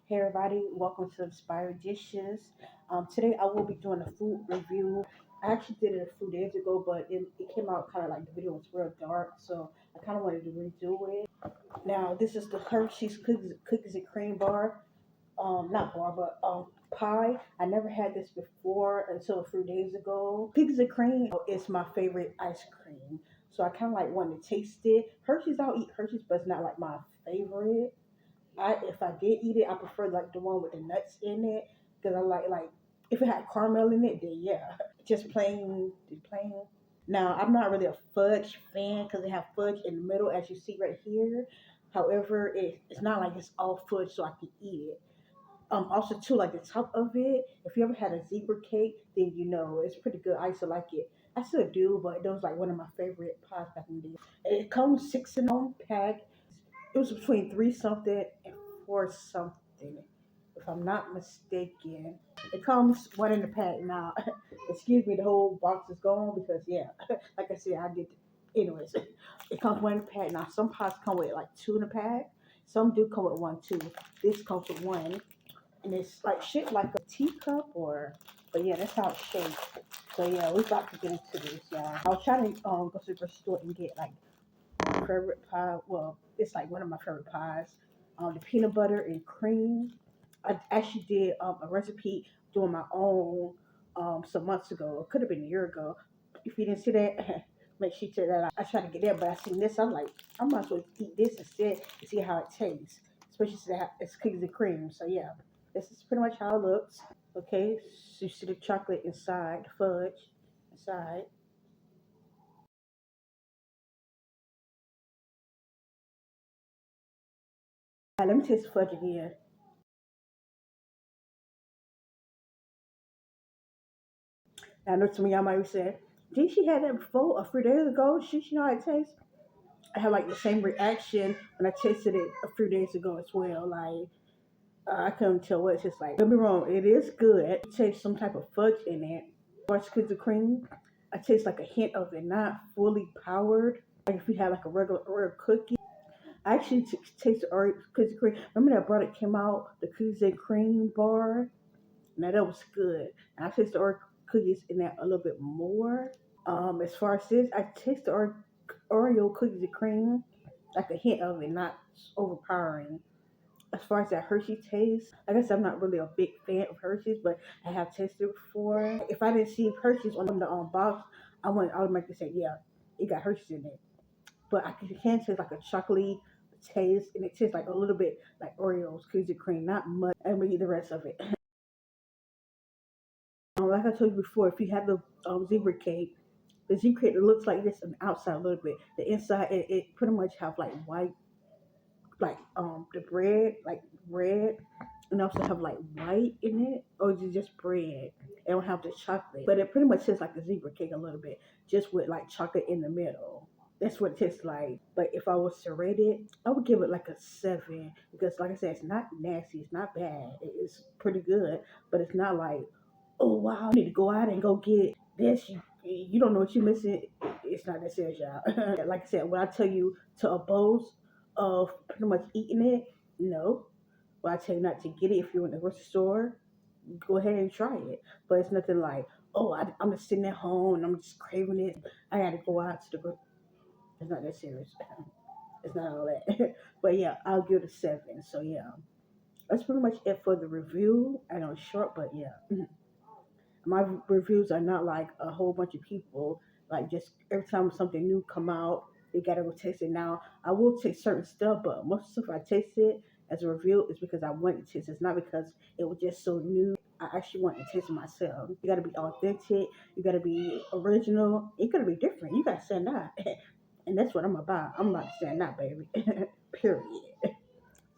Hey everybody, welcome to Inspired Dishes. Today I will be doing a food review. I actually did it a few days ago, but it came out kind of like the video was real dark, so I kind of wanted to redo it. Now this is the Hershey's cookies and cream bar, not bar, but pie. I never had this before until a few days ago. Cookies and cream is my favorite ice cream, so I kind of like wanted to taste it. Hershey's, I'll eat Hershey's, but it's not like my favorite. If I did eat it, I prefer like the one with the nuts in it because I like if it had caramel in it, then yeah, just plain. Now I'm not really a fudge fan because they have fudge in the middle, as you see right here. However, it's not like it's all fudge, so I can eat it. Also too, like the top of it. If you ever had a zebra cake, then you know it's pretty good. I used to like it. I still do, but it was like one of my favorite pies back in the day. It comes six in one pack. It was between three something and four something, if I'm not mistaken. It comes one in the pack now. Excuse me, the whole box is gone because yeah, like I said, I did. Anyways, it comes one in the pack now. Some pots come with like two in the pack. Some do come with one too. This comes with one, and it's like shaped like a teacup or. But yeah, that's how it's shaped. So yeah, we about to get into this, y'all. I was trying to go to the grocery store and get like favorite pie. Well, it's like one of my favorite pies. The peanut butter and cream. I actually did a recipe doing my own some months ago. It could have been a year ago. If you didn't see that, make sure you check that out. I tried to get that, but I seen this. I'm like, I might as well eat this instead and see how it tastes. Especially since it's cookies and cream. So yeah, this is pretty much how it looks. Okay, so you see the chocolate inside, the fudge inside. Let me taste the fudge again. I know some of y'all might be saying, did she have that before a few days ago? She know how it tastes? I had like the same reaction when I tasted it a few days ago as well. Like, I couldn't tell what it's just like. Don't be wrong, it is good. It tastes some type of fudge in it. Or cookies and cream. I taste like a hint of it, not fully powered. Like if you have like a regular cookie. I actually tasted Oreo cookies and cream. Remember that product came out, the cookies and cream bar? Now that was good. And I tasted the Oreo cookies in that a little bit more. As far as this, I taste the Oreo cookies and cream, like a hint of it, not overpowering. As far as that Hershey taste, I guess I'm not really a big fan of Hershey's, but I have tasted it before. If I didn't see Hershey's on the box, I would automatically say, yeah, it got Hershey's in it. But can taste like a chocolatey taste, and it tastes like a little bit like Oreos, cookies and cream, not much. And we eat the rest of it. Like I told you before, if you have the zebra cake, the zebra cake it looks like this on the outside a little bit. The inside it pretty much have like white, like the bread, like bread, and also have like white in it, or is it just bread? It don't have the chocolate, but it pretty much tastes like a zebra cake a little bit, just with like chocolate in the middle. That's what it tastes like. But if I was to rate it, I would give it like a 7 because, like I said, it's not nasty, it's not bad, it's pretty good, but it's not like, oh wow, you need to go out and go get this. You don't know what you're missing. It's not that serious, y'all. Like I said, when I tell you to oppose of pretty much eating it, no. But I tell you not to get it if you're in the grocery store, go ahead and try it. But it's nothing like, oh, I'm just sitting at home and I'm just craving it. I got to go out to the grocery. It's not that serious. It's not all that. But yeah, I'll give it a 7. So yeah, that's pretty much it for the review. I know it's short, but yeah. My reviews are not like a whole bunch of people. Like just every time something new come out, they gotta go taste it. Now I will taste certain stuff, but most of the stuff I tasted as a review is because I want to taste it. It's not because it was just so new. I actually want to taste it myself. You gotta be authentic. You gotta be original. You gotta be different. You gotta stand out, and that's what I'm about. I'm about to stand out, baby. Period.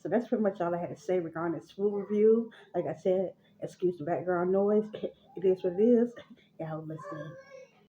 So that's pretty much all I had to say regarding this food review. Like I said, excuse the background noise. It is what it is. Y'all listen.